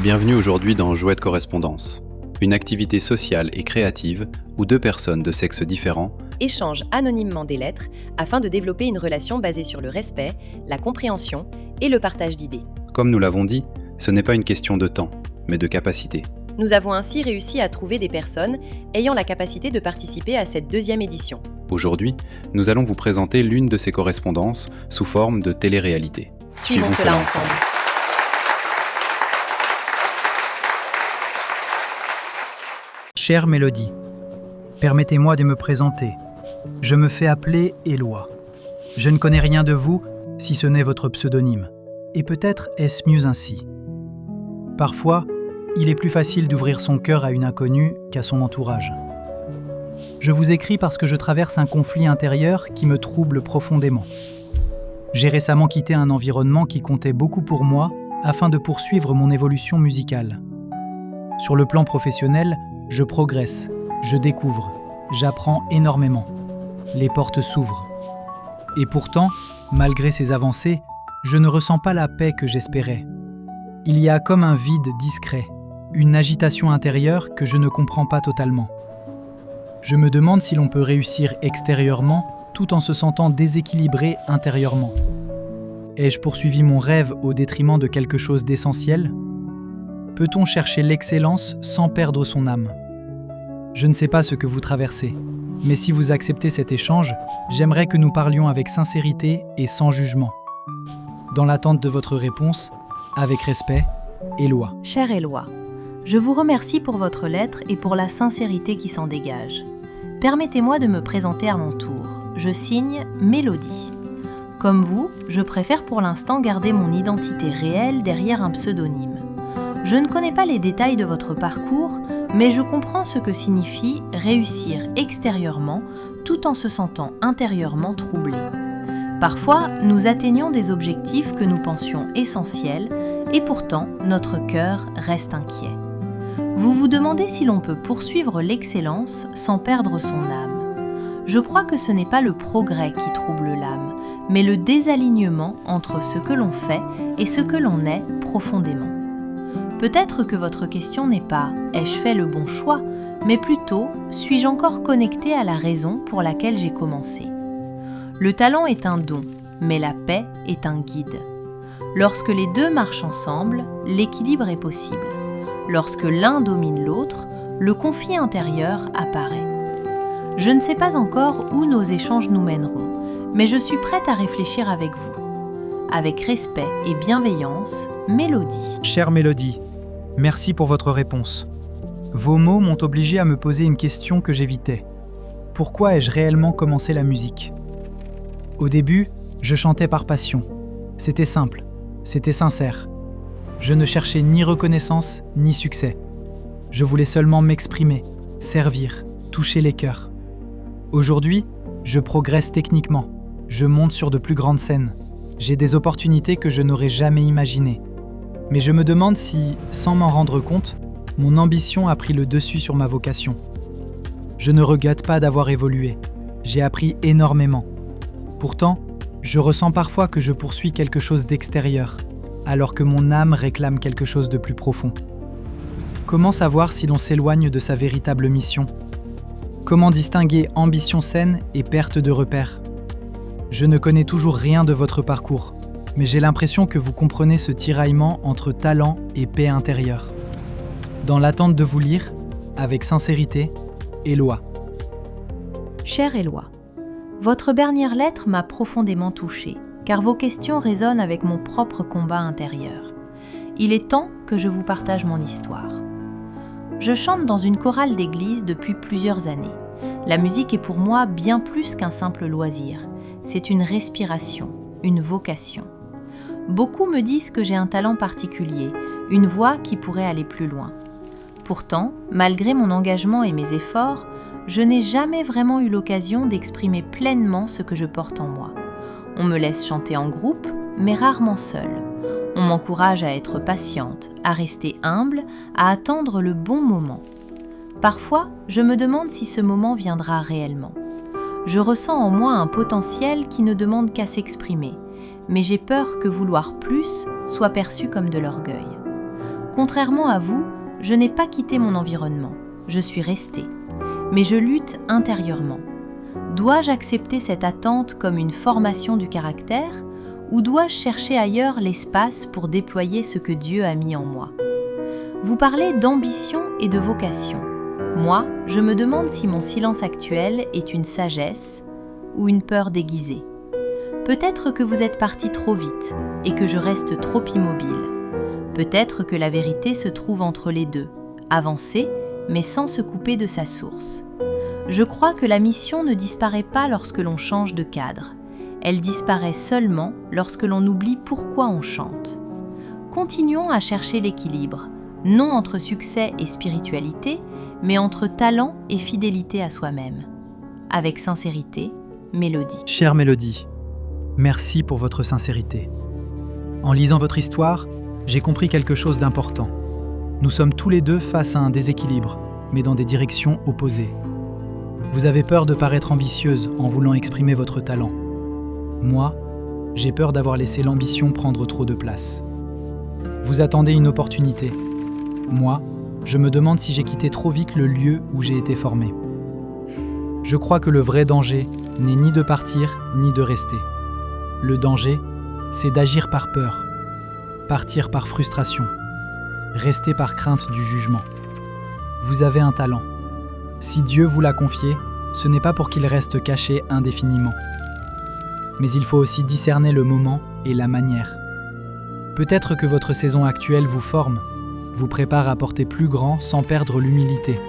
Bienvenue aujourd'hui dans Jouets de correspondance, une activité sociale et créative où deux personnes de sexes différents échangent anonymement des lettres afin de développer une relation basée sur le respect, la compréhension et le partage d'idées. Comme nous l'avons dit, ce n'est pas une question de temps, mais de capacité. Nous avons ainsi réussi à trouver des personnes ayant la capacité de participer à cette deuxième édition. Aujourd'hui, nous allons vous présenter l'une de ces correspondances sous forme de télé-réalité. Suivons cela ensemble. Chère Mélodie, permettez-moi de me présenter. Je me fais appeler Éloi. Je ne connais rien de vous, si ce n'est votre pseudonyme. Et peut-être est-ce mieux ainsi. Parfois, il est plus facile d'ouvrir son cœur à une inconnue qu'à son entourage. Je vous écris parce que je traverse un conflit intérieur qui me trouble profondément. J'ai récemment quitté un environnement qui comptait beaucoup pour moi afin de poursuivre mon évolution musicale. Sur le plan professionnel, je progresse, je découvre, j'apprends énormément. Les portes s'ouvrent. Et pourtant, malgré ces avancées, je ne ressens pas la paix que j'espérais. Il y a comme un vide discret, une agitation intérieure que je ne comprends pas totalement. Je me demande si l'on peut réussir extérieurement tout en se sentant déséquilibré intérieurement. Ai-je poursuivi mon rêve au détriment de quelque chose d'essentiel ? Peut-on chercher l'excellence sans perdre son âme ? Je ne sais pas ce que vous traversez, mais si vous acceptez cet échange, j'aimerais que nous parlions avec sincérité et sans jugement. Dans l'attente de votre réponse, avec respect, Éloi. Cher Éloi, je vous remercie pour votre lettre et pour la sincérité qui s'en dégage. Permettez-moi de me présenter à mon tour. Je signe Mélodie. Comme vous, je préfère pour l'instant garder mon identité réelle derrière un pseudonyme. Je ne connais pas les détails de votre parcours, mais je comprends ce que signifie réussir extérieurement tout en se sentant intérieurement troublé. Parfois, nous atteignons des objectifs que nous pensions essentiels et pourtant notre cœur reste inquiet. Vous vous demandez si l'on peut poursuivre l'excellence sans perdre son âme. Je crois que ce n'est pas le progrès qui trouble l'âme, mais le désalignement entre ce que l'on fait et ce que l'on est profondément. Peut-être que votre question n'est pas « ai-je fait le bon choix ?», mais plutôt « suis-je encore connecté à la raison pour laquelle j'ai commencé ?» Le talent est un don, mais la paix est un guide. Lorsque les deux marchent ensemble, l'équilibre est possible. Lorsque l'un domine l'autre, le conflit intérieur apparaît. Je ne sais pas encore où nos échanges nous mèneront, mais je suis prête à réfléchir avec vous. Avec respect et bienveillance, Mélodie. Chère Mélodie, merci pour votre réponse. Vos mots m'ont obligé à me poser une question que j'évitais. Pourquoi ai-je réellement commencé la musique ? Au début, je chantais par passion. C'était simple, c'était sincère. Je ne cherchais ni reconnaissance, ni succès. Je voulais seulement m'exprimer, servir, toucher les cœurs. Aujourd'hui, je progresse techniquement. Je monte sur de plus grandes scènes. J'ai des opportunités que je n'aurais jamais imaginées. Mais je me demande si, sans m'en rendre compte, mon ambition a pris le dessus sur ma vocation. Je ne regrette pas d'avoir évolué. J'ai appris énormément. Pourtant, je ressens parfois que je poursuis quelque chose d'extérieur, alors que mon âme réclame quelque chose de plus profond. Comment savoir si l'on s'éloigne de sa véritable mission ? Comment distinguer ambition saine et perte de repères ? Je ne connais toujours rien de votre parcours, mais j'ai l'impression que vous comprenez ce tiraillement entre talent et paix intérieure. Dans l'attente de vous lire, avec sincérité, Éloi. Cher Éloi, votre dernière lettre m'a profondément touchée, car vos questions résonnent avec mon propre combat intérieur. Il est temps que je vous partage mon histoire. Je chante dans une chorale d'église depuis plusieurs années. La musique est pour moi bien plus qu'un simple loisir. C'est une respiration, une vocation. Beaucoup me disent que j'ai un talent particulier, une voix qui pourrait aller plus loin. Pourtant, malgré mon engagement et mes efforts, je n'ai jamais vraiment eu l'occasion d'exprimer pleinement ce que je porte en moi. On me laisse chanter en groupe, mais rarement seule. On m'encourage à être patiente, à rester humble, à attendre le bon moment. Parfois, je me demande si ce moment viendra réellement. Je ressens en moi un potentiel qui ne demande qu'à s'exprimer, mais j'ai peur que vouloir plus soit perçu comme de l'orgueil. Contrairement à vous, je n'ai pas quitté mon environnement, je suis restée, mais je lutte intérieurement. Dois-je accepter cette attente comme une formation du caractère ou dois-je chercher ailleurs l'espace pour déployer ce que Dieu a mis en moi ? Vous parlez d'ambition et de vocation. Moi, je me demande si mon silence actuel est une sagesse ou une peur déguisée. Peut-être que vous êtes parti trop vite et que je reste trop immobile. Peut-être que la vérité se trouve entre les deux, avancer, mais sans se couper de sa source. Je crois que la mission ne disparaît pas lorsque l'on change de cadre. Elle disparaît seulement lorsque l'on oublie pourquoi on chante. Continuons à chercher l'équilibre, non entre succès et spiritualité, mais entre talent et fidélité à soi-même. Avec sincérité, Mélodie. Chère Mélodie, merci pour votre sincérité. En lisant votre histoire, j'ai compris quelque chose d'important. Nous sommes tous les deux face à un déséquilibre, mais dans des directions opposées. Vous avez peur de paraître ambitieuse en voulant exprimer votre talent. Moi, j'ai peur d'avoir laissé l'ambition prendre trop de place. Vous attendez une opportunité. Moi, je me demande si j'ai quitté trop vite le lieu où j'ai été formé. Je crois que le vrai danger n'est ni de partir, ni de rester. Le danger, c'est d'agir par peur, partir par frustration, rester par crainte du jugement. Vous avez un talent. Si Dieu vous l'a confié, ce n'est pas pour qu'il reste caché indéfiniment. Mais il faut aussi discerner le moment et la manière. Peut-être que votre saison actuelle vous forme, vous prépare à porter plus grand sans perdre l'humilité.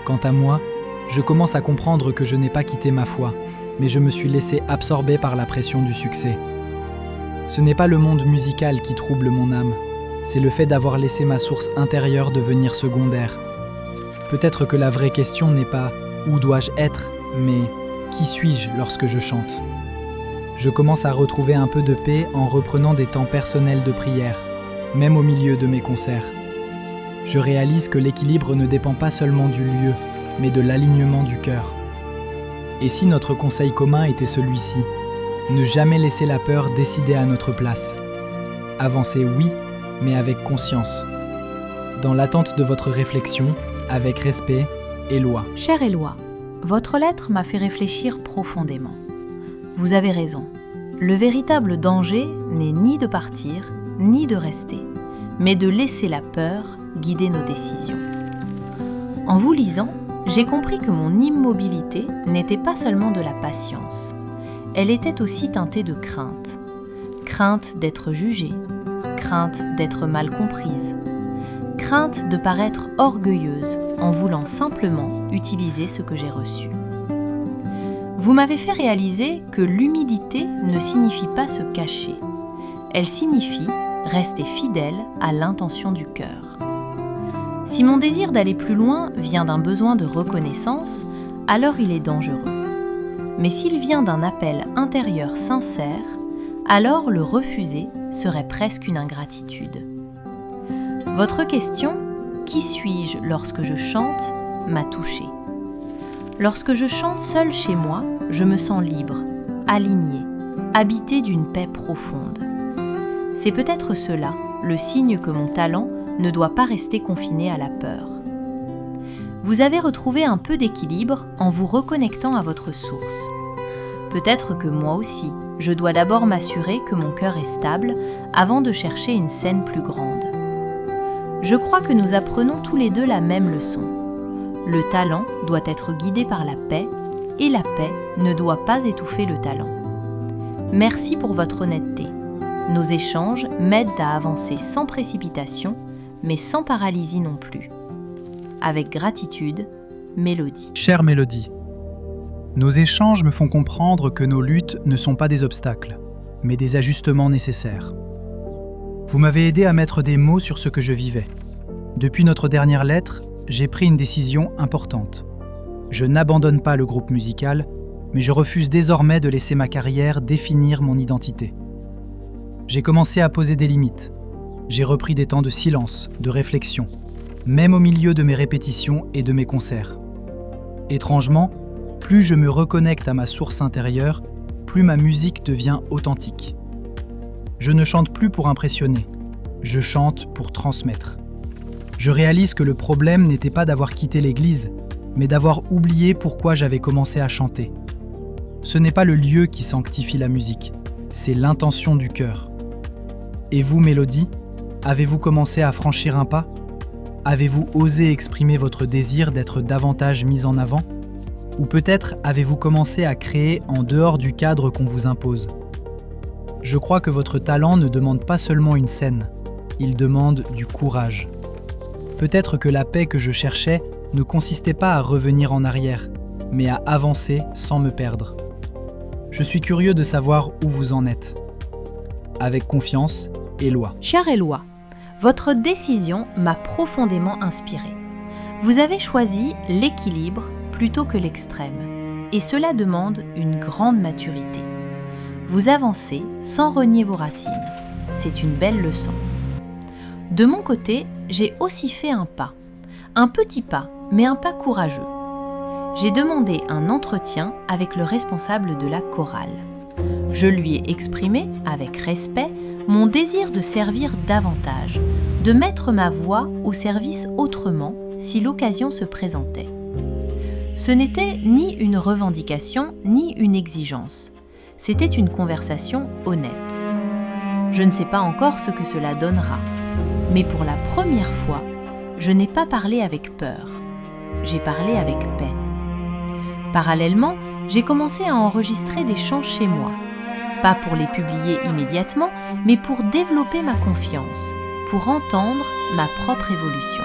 Quant à moi, je commence à comprendre que je n'ai pas quitté ma foi, mais je me suis laissé absorber par la pression du succès. Ce n'est pas le monde musical qui trouble mon âme, c'est le fait d'avoir laissé ma source intérieure devenir secondaire. Peut-être que la vraie question n'est pas « où dois-je être ?», mais « qui suis-je lorsque je chante ?» Je commence à retrouver un peu de paix en reprenant des temps personnels de prière, même au milieu de mes concerts. Je réalise que l'équilibre ne dépend pas seulement du lieu, mais de l'alignement du cœur. Et si notre conseil commun était celui-ci, ne jamais laisser la peur décider à notre place. Avancer oui, mais avec conscience. Dans l'attente de votre réflexion, avec respect, Éloi. Chère Éloi, votre lettre m'a fait réfléchir profondément. Vous avez raison. Le véritable danger n'est ni de partir, ni de rester, mais de laisser la peur guider nos décisions. En vous lisant, j'ai compris que mon immobilité n'était pas seulement de la patience. Elle était aussi teintée de crainte. Crainte d'être jugée, crainte d'être mal comprise, crainte de paraître orgueilleuse en voulant simplement utiliser ce que j'ai reçu. Vous m'avez fait réaliser que l'humilité ne signifie pas se cacher. Elle signifie rester fidèle à l'intention du cœur. Si mon désir d'aller plus loin vient d'un besoin de reconnaissance, alors il est dangereux. Mais s'il vient d'un appel intérieur sincère, alors le refuser serait presque une ingratitude. Votre question « Qui suis-je lorsque je chante ?» m'a touchée. Lorsque je chante seule chez moi, je me sens libre, alignée, habitée d'une paix profonde. C'est peut-être cela, le signe que mon talent ne doit pas rester confiné à la peur. Vous avez retrouvé un peu d'équilibre en vous reconnectant à votre source. Peut-être que moi aussi, je dois d'abord m'assurer que mon cœur est stable avant de chercher une scène plus grande. Je crois que nous apprenons tous les deux la même leçon. Le talent doit être guidé par la paix et la paix ne doit pas étouffer le talent. Merci pour votre honnêteté. Nos échanges m'aident à avancer sans précipitation, mais sans paralysie non plus. Avec gratitude, Mélodie. Chère Mélodie, nos échanges me font comprendre que nos luttes ne sont pas des obstacles, mais des ajustements nécessaires. Vous m'avez aidé à mettre des mots sur ce que je vivais. Depuis notre dernière lettre, j'ai pris une décision importante. Je n'abandonne pas le groupe musical, mais je refuse désormais de laisser ma carrière définir mon identité. J'ai commencé à poser des limites. J'ai repris des temps de silence, de réflexion, même au milieu de mes répétitions et de mes concerts. Étrangement, plus je me reconnecte à ma source intérieure, plus ma musique devient authentique. Je ne chante plus pour impressionner, je chante pour transmettre. Je réalise que le problème n'était pas d'avoir quitté l'église, mais d'avoir oublié pourquoi j'avais commencé à chanter. Ce n'est pas le lieu qui sanctifie la musique, c'est l'intention du cœur. Et vous, Mélodie, avez-vous commencé à franchir un pas ? Avez-vous osé exprimer votre désir d'être davantage mise en avant ? Ou peut-être avez-vous commencé à créer en dehors du cadre qu'on vous impose ? Je crois que votre talent ne demande pas seulement une scène, il demande du courage. Peut-être que la paix que je cherchais ne consistait pas à revenir en arrière, mais à avancer sans me perdre. Je suis curieux de savoir où vous en êtes. Avec confiance, Éloi. Chère Éloi, votre décision m'a profondément inspirée. Vous avez choisi l'équilibre plutôt que l'extrême, et cela demande une grande maturité. Vous avancez sans renier vos racines. C'est une belle leçon. De mon côté, j'ai aussi fait un petit pas, mais un pas courageux. J'ai demandé un entretien avec le responsable de la chorale. Je lui ai exprimé, avec respect, mon désir de servir davantage, de mettre ma voix au service autrement si l'occasion se présentait. Ce n'était ni une revendication, ni une exigence. C'était une conversation honnête. Je ne sais pas encore ce que cela donnera, mais pour la première fois, je n'ai pas parlé avec peur. J'ai parlé avec paix. Parallèlement, j'ai commencé à enregistrer des chants chez moi. Pas pour les publier immédiatement, mais pour développer ma confiance, pour entendre ma propre évolution.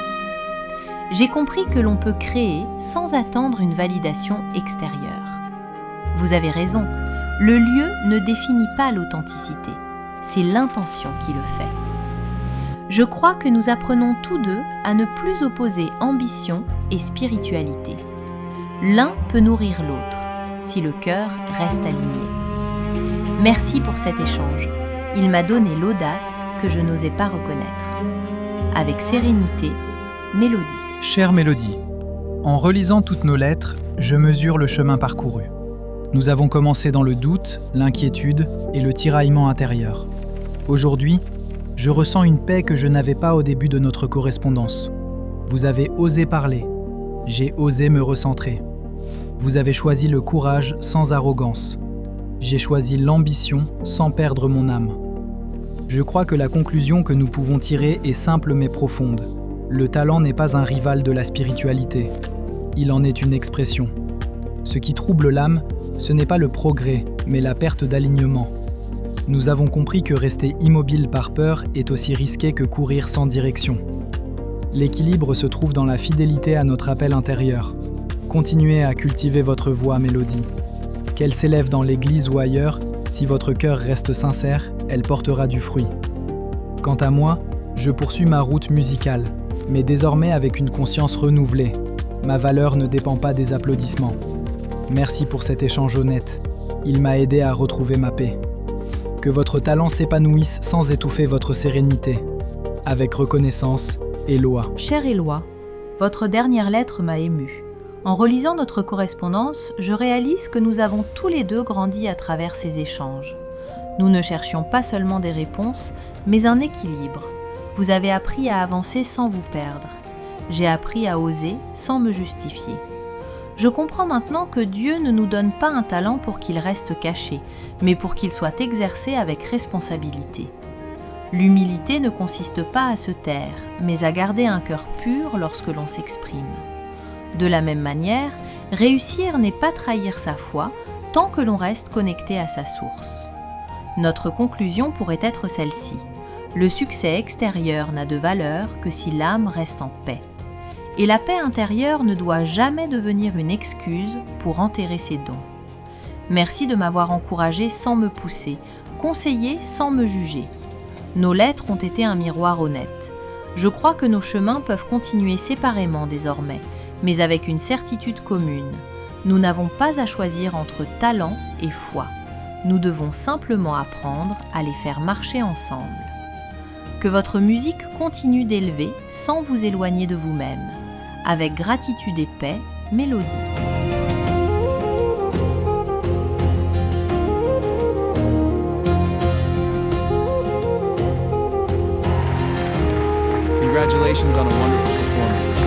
J'ai compris que l'on peut créer sans attendre une validation extérieure. Vous avez raison, le lieu ne définit pas l'authenticité, c'est l'intention qui le fait. Je crois que nous apprenons tous deux à ne plus opposer ambition et spiritualité. L'un peut nourrir l'autre, si le cœur reste aligné. Merci pour cet échange. Il m'a donné l'audace que je n'osais pas reconnaître. Avec sérénité, Mélodie. Chère Mélodie, en relisant toutes nos lettres, je mesure le chemin parcouru. Nous avons commencé dans le doute, l'inquiétude et le tiraillement intérieur. Aujourd'hui, je ressens une paix que je n'avais pas au début de notre correspondance. Vous avez osé parler. J'ai osé me recentrer. Vous avez choisi le courage sans arrogance. J'ai choisi l'ambition sans perdre mon âme. Je crois que la conclusion que nous pouvons tirer est simple mais profonde. Le talent n'est pas un rival de la spiritualité. Il en est une expression. Ce qui trouble l'âme, ce n'est pas le progrès, mais la perte d'alignement. Nous avons compris que rester immobile par peur est aussi risqué que courir sans direction. L'équilibre se trouve dans la fidélité à notre appel intérieur. Continuez à cultiver votre voix, Mélodie. Qu'elle s'élève dans l'église ou ailleurs, si votre cœur reste sincère, elle portera du fruit. Quant à moi, je poursuis ma route musicale, mais désormais avec une conscience renouvelée. Ma valeur ne dépend pas des applaudissements. Merci pour cet échange honnête. Il m'a aidé à retrouver ma paix. Que votre talent s'épanouisse sans étouffer votre sérénité. Avec reconnaissance, Éloi. Chère Éloi, votre dernière lettre m'a émue. En relisant notre correspondance, je réalise que nous avons tous les deux grandi à travers ces échanges. Nous ne cherchions pas seulement des réponses, mais un équilibre. Vous avez appris à avancer sans vous perdre. J'ai appris à oser sans me justifier. Je comprends maintenant que Dieu ne nous donne pas un talent pour qu'il reste caché, mais pour qu'il soit exercé avec responsabilité. L'humilité ne consiste pas à se taire, mais à garder un cœur pur lorsque l'on s'exprime. De la même manière, réussir n'est pas trahir sa foi tant que l'on reste connecté à sa source. Notre conclusion pourrait être celle-ci. Le succès extérieur n'a de valeur que si l'âme reste en paix. Et la paix intérieure ne doit jamais devenir une excuse pour enterrer ses dons. Merci de m'avoir encouragé sans me pousser, conseillé sans me juger. Nos lettres ont été un miroir honnête. Je crois que nos chemins peuvent continuer séparément désormais, mais avec une certitude commune. Nous n'avons pas à choisir entre talent et foi. Nous devons simplement apprendre à les faire marcher ensemble. Que votre musique continue d'élever sans vous éloigner de vous-même. Avec gratitude et paix, Mélodie. Congratulations on a wonderful performance.